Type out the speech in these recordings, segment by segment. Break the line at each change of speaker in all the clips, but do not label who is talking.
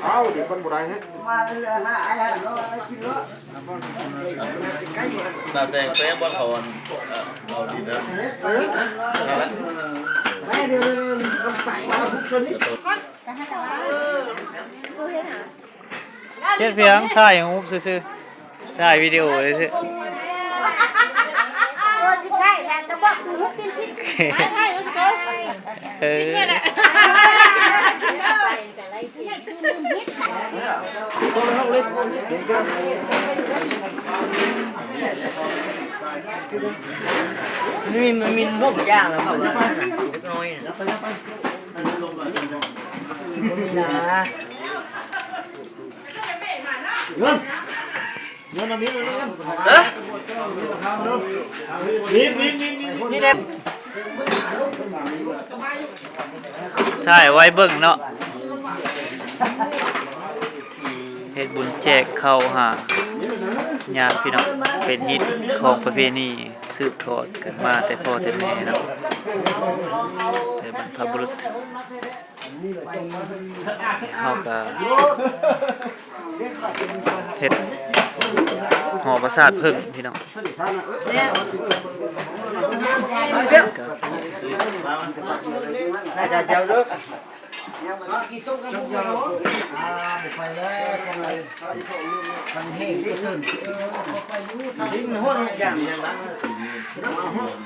เอาเดี๋ยวคนบุได้ฮะมาเลยฮะไอ้ฮะเราไปกินเนาะ
น่าแซงเฟ้บอลเขาเอาดีนะ
ไม่เดี๋ยวเราใส่มาทุกชนิด
เช็ดเพียงถ่ายรูปซื่อๆถ่ายวิดีโอเลยสิเออ
มันมีพวกย่างแล้วครับน้อย
เงินมีเลย
นี่เด็บถ่ายไว้เบิ่งเนาะเฮ็ดบุญแจกข้าวหาญาติพี่น้องเป็นฮิตของประเพณีสืบทอดกันมาแต่พ่อแต่แม่เนาะแต่บรรพบุรุษเฮาก็เฮ็ดหอประสาทพึ่งพี่น้อง
น่าจะเจ้าเลิก
ไปแล้วมันแห้งที่สุด
ดิ้นหัวอย่าง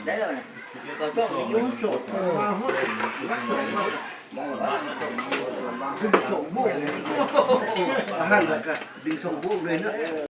ได้เลยก็ต้องยุ่งสุด
ดึงส่งบุกเลยอาหารแล้วก็ดึงส่งบุกเลยเนาะ